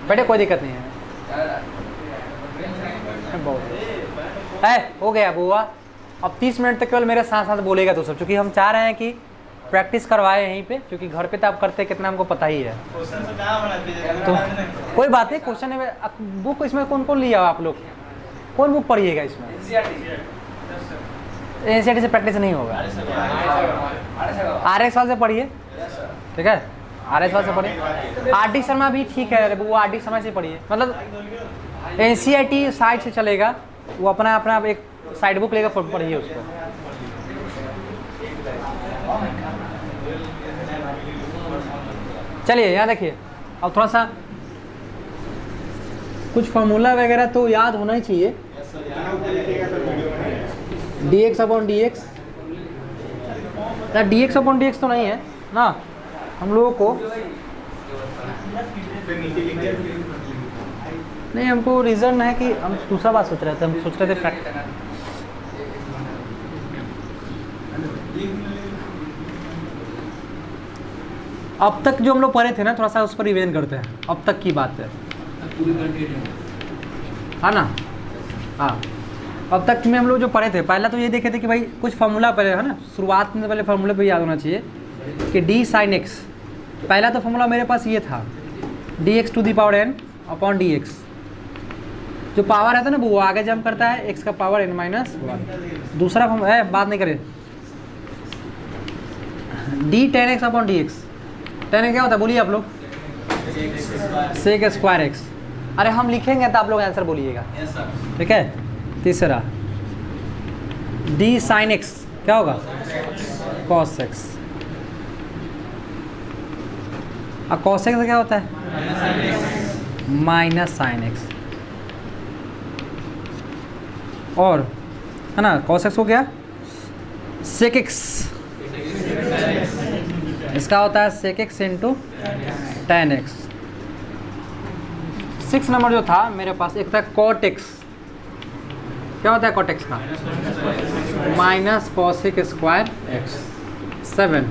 बेटे कोई दिक्कत नहीं है, बहुत है, हो गया बुआ। अब 30 मिनट तक केवल मेरे साथ साथ बोलेगा तो सब, क्योंकि हम चाह रहे हैं कि प्रैक्टिस करवाए यहीं पे, क्योंकि घर पे तो आप करते कितना हमको पता ही है। तो कोई बात नहीं, क्वेश्चन है बुक इसमें कौन कौन लिया आप लोग, कौन बुक पढ़िएगा इसमें? एनसीईआरटी से प्रैक्टिस नहीं होगा, RS वाल से पढ़िए, ठीक है, RS वाल से पढ़िए। RD शर्मा भी ठीक है वो, RD शर्मा से पढ़िए, मतलब एनसीईआरटी साइड से चलेगा, वो अपना अपना एक साइड बुक लेकर पढ़िए उसको। चलिए यहाँ देखिए, अब थोड़ा सा कुछ फार्मूला वगैरह तो याद होना ही चाहिए। dx upon dx, dx upon dx तो नहीं है ना हम लोगों को, नहीं हमको रीज़न है कि हम दूसरा बात सोच रहे थे, हम सोच रहे थे अब तक जो हम लोग पढ़े थे ना, थोड़ा सा उस पर रिवीजन करते हैं, अब तक की बात है ना। हाँ, अब तक में हम लोग जो पढ़े थे, पहला तो ये देखे थे कि भाई कुछ फार्मूला पहले है ना, शुरुआत में पहले फार्मूले पे याद होना चाहिए कि d sin x, पहला तो फार्मूला मेरे पास ये था dx to the power n upon dx, जो पावर रहता है ना वो आगे जंप करता है x का पावर n माइनस 1। दूसरा फार्मूला है, बात नहीं करें, d tan x upon dx, tan x क्या होता है बोलिए आप लोग? sec square x। अरे हम लिखेंगे तो आप लोग आंसर बोलिएगा, ठीक है। तीसरा d sin x क्या होगा? cos x। अब cos x क्या होता है? माइनस साइन x, और है ना cos x हो गया sec x, इसका होता है sec x into tan x। 6 number जो था मेरे पास, एक था cot x, क्या होता है cot x का? Minus cosec square x। 7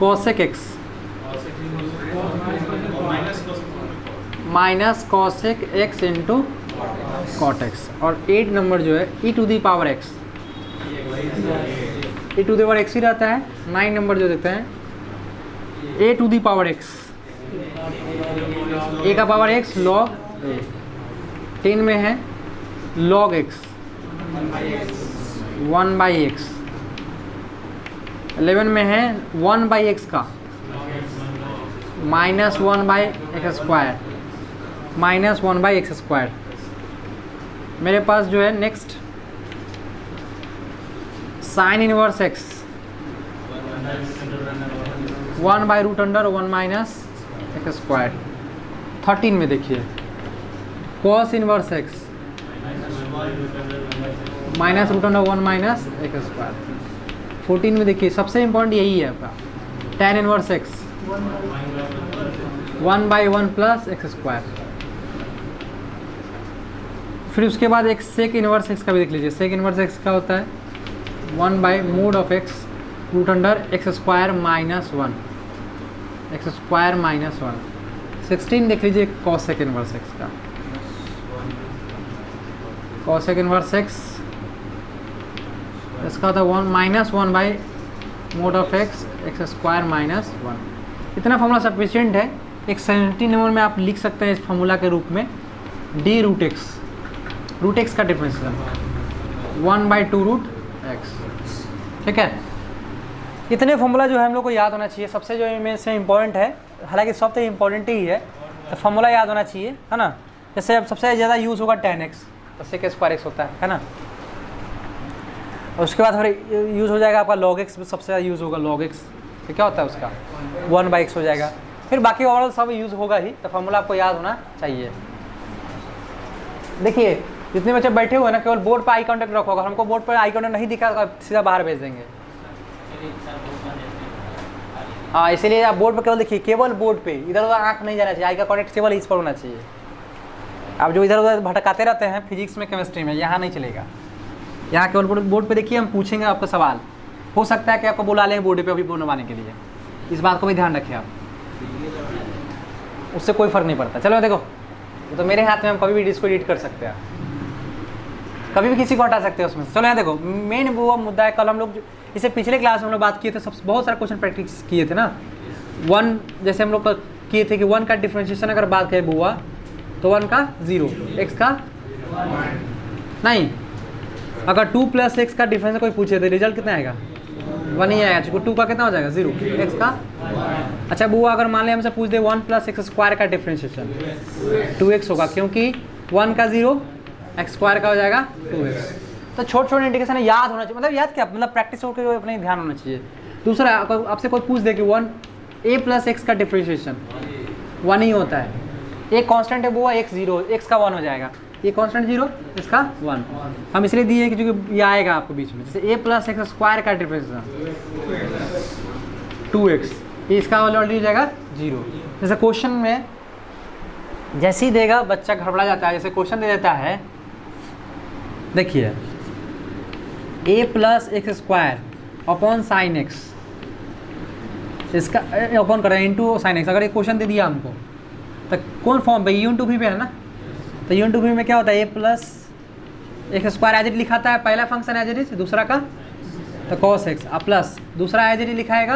cosec x minus cosec x into cot x। और 8 नंबर जो है e to the power x, e to the power x ही रहता है। 9 नंबर जो देते हैं a to the power x, a का पावर x log a। 10 में है log x 1 बाई एक्स। 11 में है 1 बाई एक्स का minus 1 by x square, minus 1 by x square. मेरे पास जो है next sine inverse x 1 by root under 1 minus x square. 13 में देखिए cos inverse x minus root under 1 minus x square. 14 में देखिए सबसे इम्पोर्टेंट यही है आपका tan inverse x 1 by 1 plus x square. फिर उसके बाद एक सेक इनवर्स एक्स का भी देख लीजिए। सेक इनवर्स एक्स का होता है 1 by mod of x root under x square minus 1, x square minus 1। 16 देख लीजिए कॉसेक इनवर्स एक्स का, कॉसेक इनवर्स एक्स इसका होता है 1 माइनस 1 by mod of x x square minus 1। इतना फॉर्मूला सफिशिएंट है। एक 17 नंबर में आप लिख सकते हैं इस फॉर्मूला के रूप में डी रूट एक्स का डिफरेंशियल 1 बाई 2 रूट एक्स, ठीक है। इतने फॉर्मूला जो है हम लोग को याद होना चाहिए। सबसे जो इनमें से इम्पोर्टेंट है, हालांकि सब तो इम्पोर्टेंट ही है, तो फॉर्मूला याद होना चाहिए, है ना। जैसे अब सबसे ज़्यादा यूज़ होगा tan x, तो सेक स्क्वायर एक्स होता है ना। और उसके बाद फिर यूज़ हो जाएगा आपका log x, सबसे ज़्यादा यूज़ होगा log x, तो क्या होता है उसका 1 बाई एक्स हो जाएगा। फिर बाकी ओवरऑल सब यूज़ होगा ही, तो फॉर्मूला आपको याद होना चाहिए। देखिए जितने बच्चे बैठे हुए हैं ना, केवल बोर्ड पर आई कांटेक्ट रखो। अगर हमको बोर्ड पर आई कांटेक्ट नहीं दिखा तो सीधा बाहर भेज देंगे। हाँ, इसीलिए आप बोर्ड पर केवल देखिए, केवल बोर्ड पे, इधर उधर आँख नहीं जाना चाहिए। आई का कांटेक्ट केवल इस पर होना चाहिए। आप जो इधर उधर भटकाते रहते हैं फिजिक्स में, केमिस्ट्री में, यहाँ नहीं चलेगा। यहाँ केवल बोर्ड पे देखिए, हम पूछेंगे आपका सवाल, हो सकता है कि आपको बुला लें बोर्ड पे अभी बनवाने के लिए, इस बात को भी ध्यान रखिए आप, उससे कोई फ़र्क नहीं पड़ता। चलो देखो, तो मेरे हाथ में हम कभी भी इसको एडिट कर सकते हैं, कभी भी किसी को हटा सकते हैं उसमें से। चलो यहाँ देखो, मेन वो मुद्दा है, कल हम लोग इसे पिछले क्लास में हम लोग बात किए थे, सब बहुत सारे क्वेश्चन प्रैक्टिस किए थे ना। 1 जैसे हम लोग किए थे कि 1 का डिफ्रेंशिएशन अगर बात करें बुआ तो 1 का 0, x का नहीं, अगर 2 + x का डिफरेंस कोई पूछे थे रिजल्ट कितना आएगा, 1 ही आएगा, क्योंकि 2 का कितना हो जाएगा 0, x का। अच्छा बुआ अगर मान लें हमसे पूछ दे 1 + x² का डिफ्रेंशिएशन 2x होगा, क्योंकि 1 का 0 x² का हो जाएगा 2x। तो छोटे छोटे इंडिकेशन याद होना चाहिए, मतलब याद क्या, मतलब प्रैक्टिस होकर अपने ध्यान होना चाहिए। दूसरा आपसे कोई पूछ दे कि a + x का डिफ्रेंशिएशन 1 ही होता है, एक कांस्टेंट है वो x 0, x का 1 हो जाएगा, ये कांस्टेंट 0, इसका 1 हम इसलिए दिए कि क्योंकि ये आएगा आपको बीच में। जैसे a + x² का डिफ्रेंशिएशन 2x, ये इसका ऑलरेडी हो जाएगा 0। जैसे क्वेश्चन में जैसे ही देगा बच्चा घबरा जाता है, जैसे क्वेश्चन दे देता है, देखिए a + x² upon sin x, इसका अपॉन कर रहे हैं इंटू sin x। अगर ये क्वेश्चन दे दिया हमको तो कौन फॉर्म पे, u/v पे है ना, तो u/v में क्या होता है, a + x² एज इट लिखाता है, पहला फंक्शन एज इट इज, दूसरा का तो cos x प्लस दूसरा एज इट लिखाएगा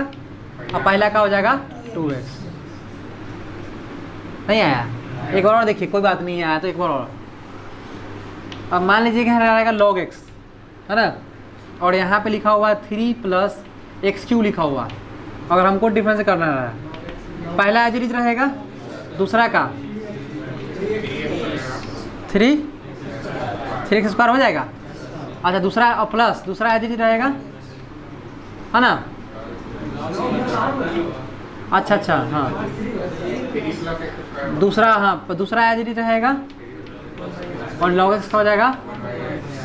और पहला का हो जाएगा 2x। नहीं आया, एक और देखिए, कोई बात नहीं आया तो एक बार और। अब मान लीजिए कि यहाँ रहेगा log x है ना, और यहाँ पे लिखा हुआ है 3 + x³ लिखा हुआ। अगर हमको डिफरेंस करना है, पहला एज इट इज रहेगा, दूसरा का 3x² हो जाएगा। अच्छा दूसरा प्लस दूसरा एज इट इज रहेगा, है ना। अच्छा हाँ, दूसरा एज इट इज रहेगा और log x का हो जाएगा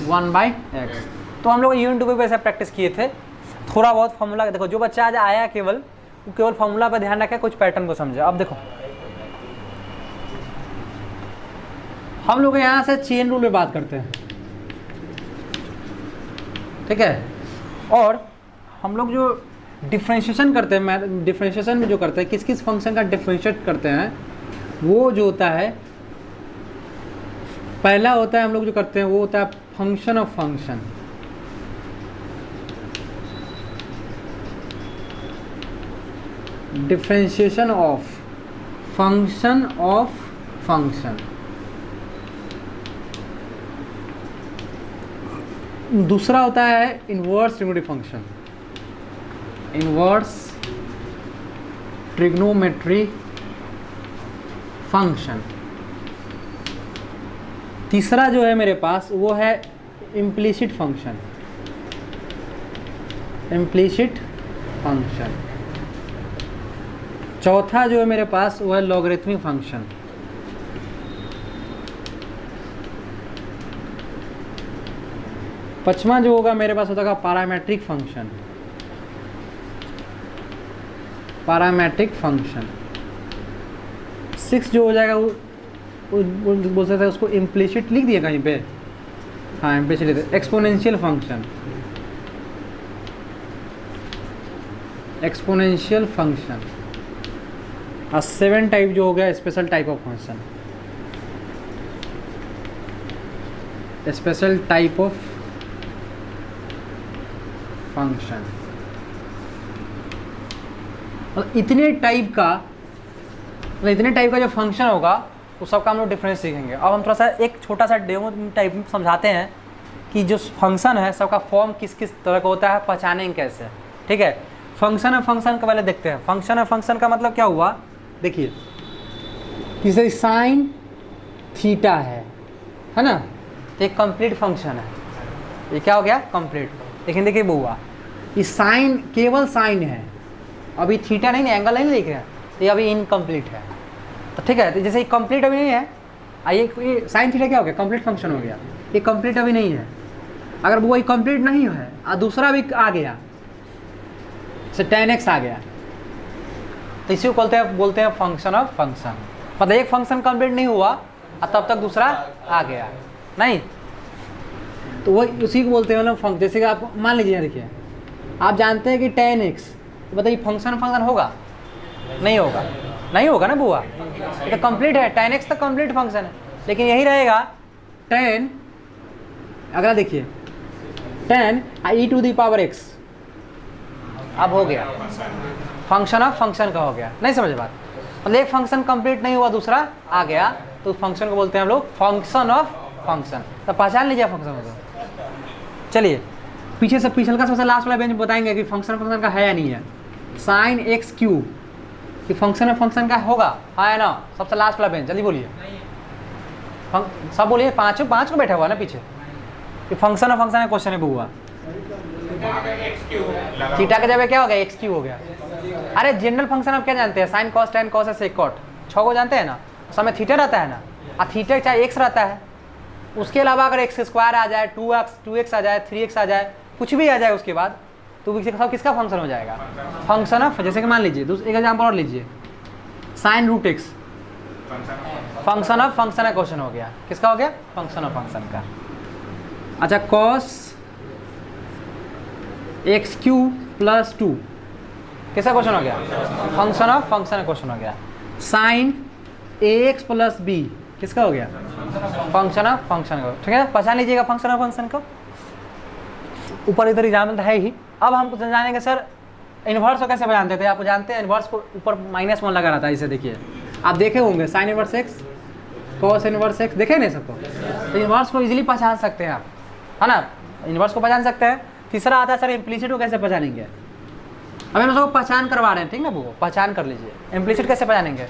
1/x। तो हम लोग u/v पे ऐसा प्रैक्टिस किए थे, थोड़ा बहुत फॉर्मूला। देखो जो बच्चा आज आया केवल, वो केवल फॉर्मूला पर ध्यान रखे, कुछ पैटर्न को समझे। अब देखो हम लोग यहाँ से चेन रूल में बात करते हैं, ठीक है। और हम लोग जो डिफ्रेंशिएशन करते हैं, डिफ्रेंशिएशन में जो करते हैं, किस किस फंक्शन का डिफ्रेंशिएट करते हैं, वो जो होता है पहला होता है हम लोग जो करते हैं वो होता है function of function. Differentiation of function of function. दूसरा होता है inverse trigonometry function, inverse trigonometry function. तीसरा जो है मेरे पास वो है इम्प्लिसिट फंक्शन, इम्प्लिसिट फंक्शन। चौथा जो है मेरे पास वो है लॉगरिथमिक फंक्शन। पांचवा जो होगा मेरे पास होगा पैरामेट्रिक फंक्शन, पैरामेट्रिक फंक्शन। 6 जो हो जाएगा वो बोल सकते हैं उसको इम्प्लिसिट लिख दिया कहीं पे, हाँ इम्प्लिसिट लिख दिया, एक्सपोनेंशियल फंक्शन, एक्सपोनेंशियल फंक्शन। और 7 टाइप जो हो गया special type of function, special type of function. और इतने टाइप का जो फंक्शन होगा उस सबका हम लोग डिफरेंस सीखेंगे। अब हम थोड़ा सा एक छोटा सा डेमो टाइप में समझाते हैं कि जो फंक्शन है सबका फॉर्म किस किस तरह का होता है, पहचानेंगे कैसे, ठीक है। फंक्शन है, फंक्शन का पहले देखते हैं। फंक्शन है, फंक्शन का मतलब क्या हुआ, देखिए जैसे साइन थीटा है ना, तो एक कंप्लीट फंक्शन है, ये क्या हो गया कंप्लीट। लेकिन देखिए बुआ, ये साइन केवल साइन है, अभी थीटा नहीं, एंगल नहीं लिख रहे हैं, तो ये अभी इनकम्प्लीट है, तो ठीक है। तो जैसे ये कंप्लीट अभी नहीं है, ये साइन थीटा क्या हो गया कंप्लीट फंक्शन हो गया, ये कंप्लीट अभी नहीं है। अगर वो कंप्लीट नहीं है और दूसरा भी आ गया, जैसे 10x आ गया, तो इसी को बोलते हैं फंक्शन ऑफ फंक्शन। मतलब एक फंक्शन कंप्लीट नहीं हुआ और तब तक दूसरा आ गया नहीं, तो वो उसी को बोलते हैं मतलब जैसे कि आप मान लीजिए, देखिए आप जानते हैं कि tan x, बताइए फंक्शन होगा नहीं होगा? नहीं होगा ना बुआ, ये तो कंप्लीट है, tan x तक कंप्लीट फंक्शन है। लेकिन यही रहेगा tan, अगला देखिए tan e⁻x, अब हो गया फंक्शन ऑफ फंक्शन का हो गया। नहीं समझ बात? मतलब एक फंक्शन कंप्लीट नहीं हुआ, दूसरा आ गया, तो फंक्शन को बोलते हैं हम लोग फंक्शन ऑफ फंक्शन। तो पहचान लीजिए फंक्शन को। चलिए पीछे से पिछल का सबसे लास्ट वाला बेंच बताएंगे कि फंक्शन का है या नहीं है। साइन एक्स क्यूब कि फंक्शन ऑफ फंक्शन का होगा, हाँ है ना? सबसे लास्ट वाला बेंच, जल्दी बोलिए सब बोलिए, पाँच को बैठा हुआ ना पीछे कि फंक्शन ऑफ फंक्शन का क्वेश्चन है बुआ। थीटा का जब क्या हो गया एक्स क्यू हो गया। अरे जनरल फंक्शन आप क्या जानते हैं? Sine cos tan cosec cot 6 को जानते हैं ना? उसमें थीटा रहता है ना, और थीटा चाहे एक्स रहता है, उसके अलावा अगर एक्स स्क्वायर आ जाए, 2x आ जाए, 3x आ जाए, कुछ भी आ जाए उसके बाद, तो सब किसका फंक्शन हो जाएगा? Function of. जैसे कि मान लीजिए एक एग्जाम्पल और लीजिए, sine root x, function of function का क्वेश्चन हो गया। किसका हो गया? फंक्शन ऑफ फंक्शन का। अच्छा कॉस एक्स क्यू प्लस 2 किसका क्वेश्चन हो गया? फंक्शन ऑफ फंक्शन का क्वेश्चन हो गया। साइन ए एक्स प्लस बी किसका हो गया? फंक्शन ऑफ फंक्शन का। ठीक है, पहचान लीजिएगा फंक्शन ऑफ फंक्शन को। ऊपर इधर एग्जाम्पल है ही। अब हम जानेंगे सर इन्वर्स को कैसे जानते थे। आप जानते हैं इन्वर्स को ऊपर -1 लगा रहा था, इसे देखिए आप देखे होंगे, sign inverse x cos inverse x, देखे नहीं सबको? तो इन्वर्स को इजीली पहचान सकते हैं आप, है ना? इन्वर्स को पहचान सकते हैं। तीसरा आता है सर इम्प्लीसिट को कैसे पहचानेंगे। अब हम उसको पहचान करवा रहे हैं, ठीक ना वो पहचान कर लीजिए। इम्प्लीसिट कैसे पहचानेंगे?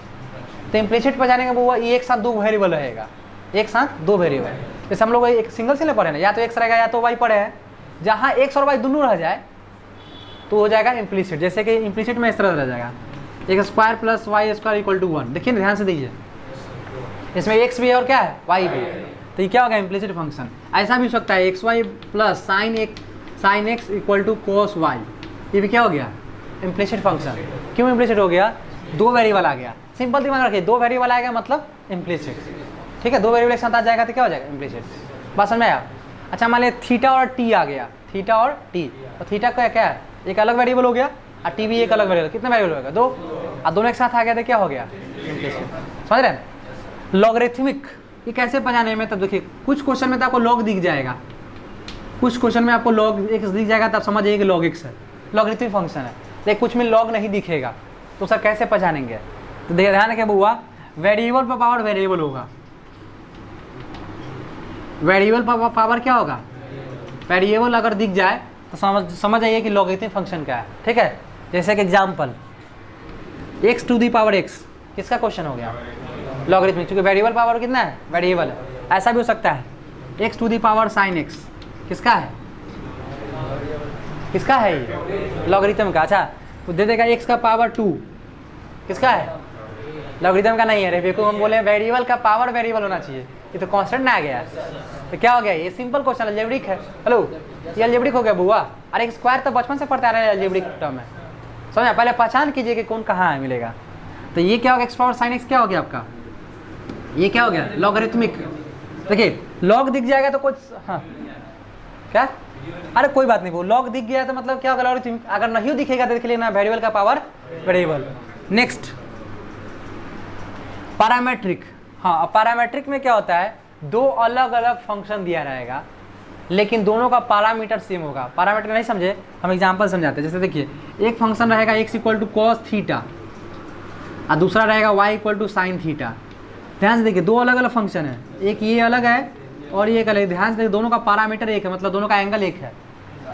तो इम्प्लीसिट पहचानेंगे वो एक साथ 2 वेरिएबल रहेगा, एक साथ 2 वेरिएबल। जैसे हम लोग एक सिंगल से पढ़े ना, या तो एक्स रहेगा या तो वाई पढ़े हैं, जहाँ एक्स और वाई दोनों रह जाए तो हो जाएगा इम्प्लीसिट। जैसे कि इम्प्लीसिट में इस तरह रह जाएगा x square plus y square equal to 1। देखिए ध्यान से दीजिए, इसमें x भी है और क्या है y भी है, तो ये क्या होगा? Implicit function. ऐसा भी हो सकता है xy plus sine x equal to cos y, ये भी क्या हो गया? Implicit function. क्यों इम्प्लीसिट हो गया? 2 वेरिएबल आ गया। सिंपल दिमाग रखिए, 2 वेरिएबल आएगा मतलब इम्प्लीसिट। ठीक है, 2 वेरिएबल एक साथ आ जाएगा तो क्या हो जाएगा? इम्प्लीसिट। बात समझ में आया? अच्छा मान लिया थीटा और टी आ गया, थीटा और टी, तो थीटा का क्या है? एक अलग वेरिएबल हो गया, और टी भी एक अलग वेरिएबल। कितने वेरिएबल होगा? 2, और दोनों एक साथ आ गया तो क्या हो गया? इम्प्लीसिट। समझ रहे हैं? लॉगरिथमिक ये कैसे पहचाने में? तब देखिए कुछ क्वेश्चन में तो आपको लॉग दिख जाएगा, कुछ क्वेश्चन में आपको लॉग एक्स दिख जाएगा, तब समझ जाइए कि लॉग एक्स है, लॉगरिथमिक फंक्शन है। लेकिन कुछ में लॉग नहीं दिखेगा, तो सर कैसे पहचानेंगे? तो देखिए ध्यान रखिए बुआ, वेरिएबल पर पावर वेरिएबल होगा। वेरिएबल पर पावर क्या होगा? वेरिएबल अगर दिख जाए तो समझ जाइए कि लॉगरिथमिक फंक्शन क्या है। ठीक है, जैसे कि एग्जाम्पल x⁻x किसका क्वेश्चन हो गया? लॉगरिथमिक, क्योंकि वेरिएबल पावर कितना है? वेरिएबल है। ऐसा भी हो सकता है x⁻sin x किसका है? किसका है ये? लॉगरिथम का। अच्छा तो दे देगा x का पावर 2 किसका है? लॉगरिथम का नहीं है। रे हम बोले वेरिएबल का पावर वेरिएबल होना चाहिए, ये तो कांस्टेंट ना आ गया, तो क्या हो गया? ये सिंपल क्वेश्चन अलजेब्रिक है। हेलो, ये अलजेब्रिक हो गया बुआ। अरे स्क्वायर तो बचपन से पढ़ते आ रहे हैं अलजेब्रिक टर्म में, समझा? पहले पहचान कीजिए कि कौन कहाँ है मिलेगा। तो ये क्या होगा? x⁻sin x क्या हो गया आपका? ये क्या हो गया? लॉगरिथमिक। देखिए लॉग दिख जाएगा तो कुछ, हाँ क्या? अरे कोई बात नहीं, वो लॉग दिख गया तो मतलब क्या होगा? लॉगरिथमिक। अगर नहीं दिखेगा तो देख लेना वेरिएबल का पावर वेरिएबल। Next parametric. हाँ, पैरामीट्रिक में क्या होता है? 2 अलग अलग फंक्शन दिया रहेगा, लेकिन दोनों का पैरामीटर सेम होगा। पैरामीटर नहीं समझे, हम एग्जांपल समझाते हैं। जैसे देखिए एक फंक्शन रहेगा x equal to cos theta, और दूसरा रहेगा y equal to sine theta. ध्यान से देखिए 2 अलग अलग फंक्शन है, एक ये अलग है और ये एक अलग। ध्यान से देखिए दोनों का पैरामीटर एक है, मतलब दोनों का एंगल एक है,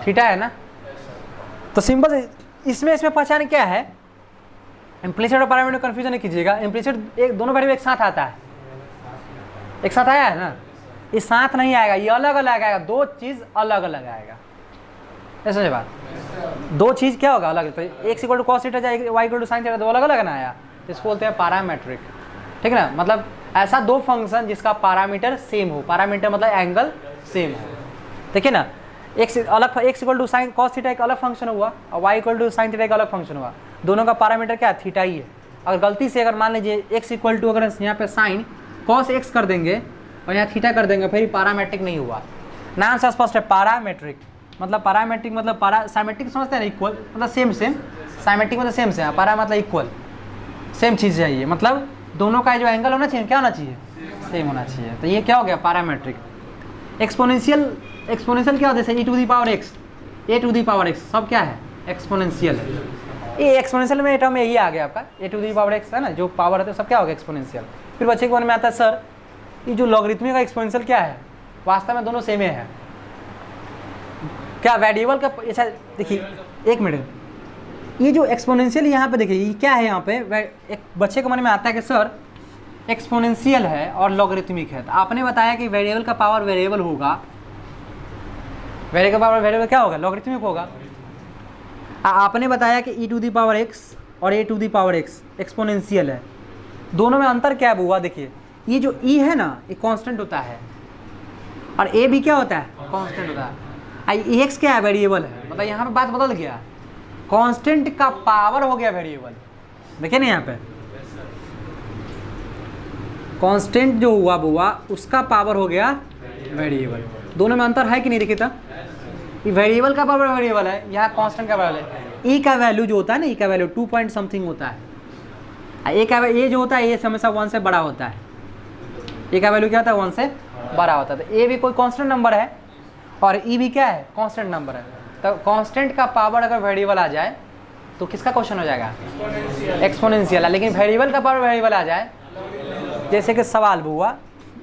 थीटा है ना। तो सिंपल इसमें पहचान क्या है? इम्प्लीसिट और पैरामीटर कंफ्यूजन नहीं कीजिएगा। इम्प्लीसिट एक दोनों वेरिएबल एक साथ आता है, एक साथ आया है ना, ये साथ नहीं आएगा, ये अलग अलग आएगा। 2 चीज़ अलग अलग आएगा, ऐसा बात। 2 चीज़ क्या होगा? अलग। तो x equal to cos theta या y equal to sine theta, 2 अलग अलग ना आया, इसको बोलते हैं पैरामीट्रिक। ठीक है ना, मतलब ऐसा 2 फंक्शन जिसका पैरामीटर सेम हो। पैरामीटर मतलब एंगल सेम हो। देखिए ना, x equal to sine cos theta एक अलग फंक्शन हुआ, और y equal to sine theta एक अलग फंक्शन हुआ। दोनों का पैरामीटर क्या है? थीटा ही है। अगर गलती से अगर मान लीजिए x इक्वल टू अगर यहाँ पे साइन कॉस x कर देंगे और यहाँ थीटा कर देंगे, फिर पैरामेट्रिक नहीं हुआ। नाम से स्पष्ट है पैरामेट्रिक, मतलब पैरामेट्रिक मतलब साइमेट्रिक समझते हैं ना, इक्वल मतलब सेम सेम, साइमेट्रिक मतलब सेम सेम, पैरा मतलब इक्वल, सेम चीज़ चाहिए, मतलब दोनों का जो एंगल होना चाहिए क्या होना चाहिए, सेम होना चाहिए। तो ये क्या हो गया पैरामेट्रिक। एक्सपोनेंशियल क्या होता है, जैसे e to the power x, a to the power x सब क्या है, एक्सपोनेंशियल है। ये एक्सपोनेंशियल में टर्म यही आ गया आपका, a to the power x है ना, जो पावर है सब क्या होगा एक्सपोनेंशियल। फिर बच्चे के मन में आता है सर ये जो लॉगरिथमिक का एक्सपोनेंशियल क्या है, वास्तव में दोनों सेम है क्या, वेरिएबल का। अच्छा देखिए एक मिनट, ये जो एक्सपोनेंशियल यहाँ पे देखिए ये क्या है, यहाँ पे एक बच्चे के मन में आता है कि सर एक्सपोनेंशियल है और लॉगरिथमिक है, तो आपने बताया कि वेरिएबल का पावर वेरिएबल होगा, वेरिएबल का पावर वेरिएबल क्या होगा, लॉगरिथमिक होगा। आपने बताया कि e to the power x और a to the power x exponential है, दोनों में अंतर क्या हुआ, देखिए ये जो e है ना ये कांस्टेंट होता है और a भी क्या होता है, कांस्टेंट होता है। x क्या है, वेरिएबल है, मतलब यहाँ पे बात बदल गया, कांस्टेंट का पावर हो गया वेरिएबल। देखिए ना यहाँ पे कांस्टेंट जो हुआ उसका पावर हो गया वेरिएबल, दोनों में अंतर है कि नहीं। देखिए तो ये वेरिएबल का पावर वेरिएबल है, यहाँ कांस्टेंट का पावर है। e का वैल्यू जो होता है ना, e का वैल्यू 2 पॉइंट समथिंग होता है, a का ये जो होता है ये हमेशा 1 से बड़ा होता है, a का वैल्यू क्या होता है 1 से बड़ा होता है। तो a भी कोई कांस्टेंट नंबर है और e भी क्या है, कांस्टेंट नंबर है। तो कांस्टेंट का पावर अगर वेरिएबल आ जाए तो किसका क्वेश्चन हो जाएगा, एक्सपोनेंशियल। लेकिन वेरिएबल का पावर वेरिएबल आ जाए, जैसे कि सवाल हुआ,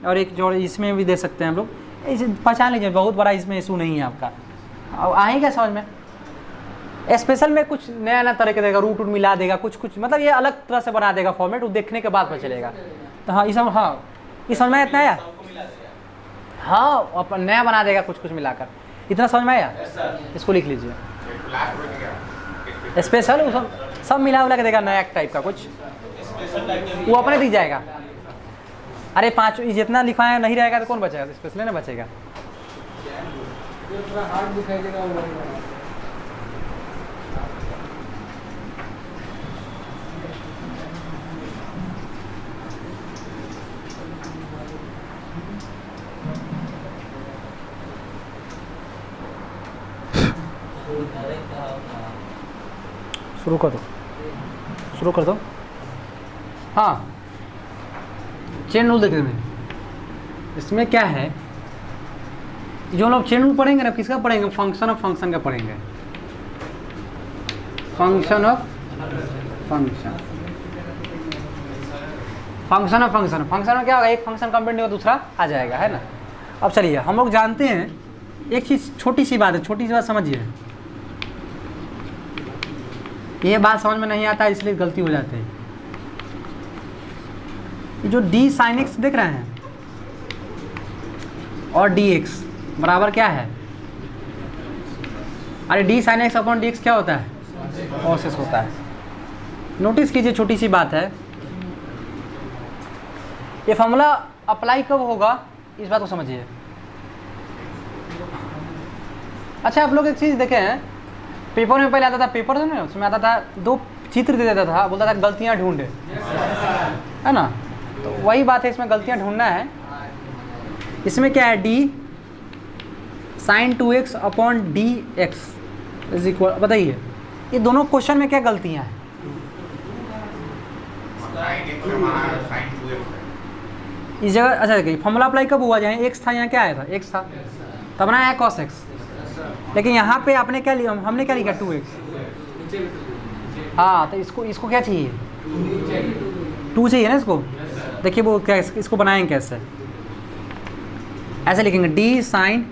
और एक जो इसमें भी दे सकते हैं हम लोग, इसे पहचान लीजिए, बहुत बड़ा इसमें इशू नहीं है आपका, आएगा समझ में। स्पेशल में कुछ नया नया तरह के देगा, रूट मिला देगा, कुछ मतलब ये अलग तरह से बना देगा फॉर्मेट, वो देखने के बाद पता चलेगा। तो हाँ इस समझ में इतना आया, हाँ अपन नया बना देगा कुछ मिलाकर, इतना समझ में आया, इसको लिख लीजिए। स्पेशल सब मिला उला के देगा, नया टाइप का कुछ, वो अपने दिख जाएगा। अरे 5 जितना लिखवाया नहीं रहेगा तो कौन बचेगा, स्पेशल ना बचेगा। शुरू कर दो। हाँ चेन रूल देखने में, इसमें क्या है, जो लोग चेन रूल पढ़ेंगे ना, किसका पढ़ेंगे, फंक्शन ऑफ फंक्शन का पढ़ेंगे, फंक्शन ऑफ फंक्शन में क्या होगा, एक फंक्शन कंप्लीट नहीं होगा दूसरा आ जाएगा, है ना। अब चलिए हम लोग जानते हैं एक चीज़, छोटी सी बात है, छोटी सी बात समझिए, ये बात समझ में नहीं आता इसलिए गलती हो जाती है। जो d sin x देख रहे हैं और dx बराबर क्या है, अरे d sin x upon dx क्या होता है, कॉसेस होता है। नोटिस कीजिए छोटी सी बात है, ये फॉर्मूला अप्लाई कब होगा इस बात को समझिए। अच्छा आप लोग एक चीज़ देखें हैं, पेपर में पहले आता था, पेपर में उसमें आता था 2 चित्र दे देता था, बोलता था गलतियां ढूंढे, है ना। तो वही बात है, इसमें गलतियां ढूंढना है। इसमें क्या है, d sin 2x upon dx is equal, बताइए ये दोनों क्वेश्चन में क्या गलतियां हैं। इस जगह अच्छा देखिए फॉर्मूला अप्लाई कब हुआ, जहाँ x था यहाँ क्या आया था, x था, तब ना आया cos x, लेकिन यहाँ पे आपने क्या लिया, हमने क्या लिखा 2x। हाँ तो इसको क्या चाहिए, 2 चाहिए ना इसको। देखिए वो क्या, इसको बनाएंगे कैसे, ऐसे लिखेंगे d sin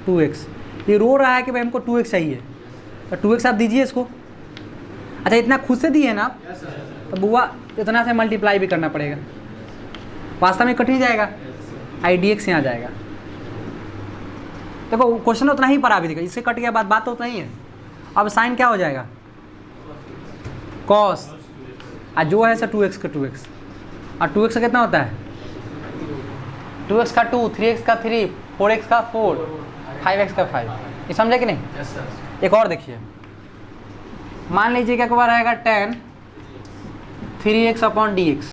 2x, ये रो रहा है कि भाई हमको 2x चाहिए, तो 2x आप दीजिए इसको। अच्छा इतना खुद से दिए ना आप, तो बुआ इतना से मल्टीप्लाई भी करना पड़ेगा, वास्तव में कट ही जाएगा, idx यहाँ जाएगा। देखो क्वेश्चन उतना ही पड़ा, भी देखो इससे कट गया, बात तो उतना ही है। अब साइन क्या हो जाएगा, cos, और जो है सर 2x का 2x, और 2x का कितना होता है, 2x का 2, 3x का 3, 4x का 4, 5x का 5। ये समझे कि नहीं। एक और देखिए, मान लीजिए क्या बार आएगा tan 3x अपॉन dx,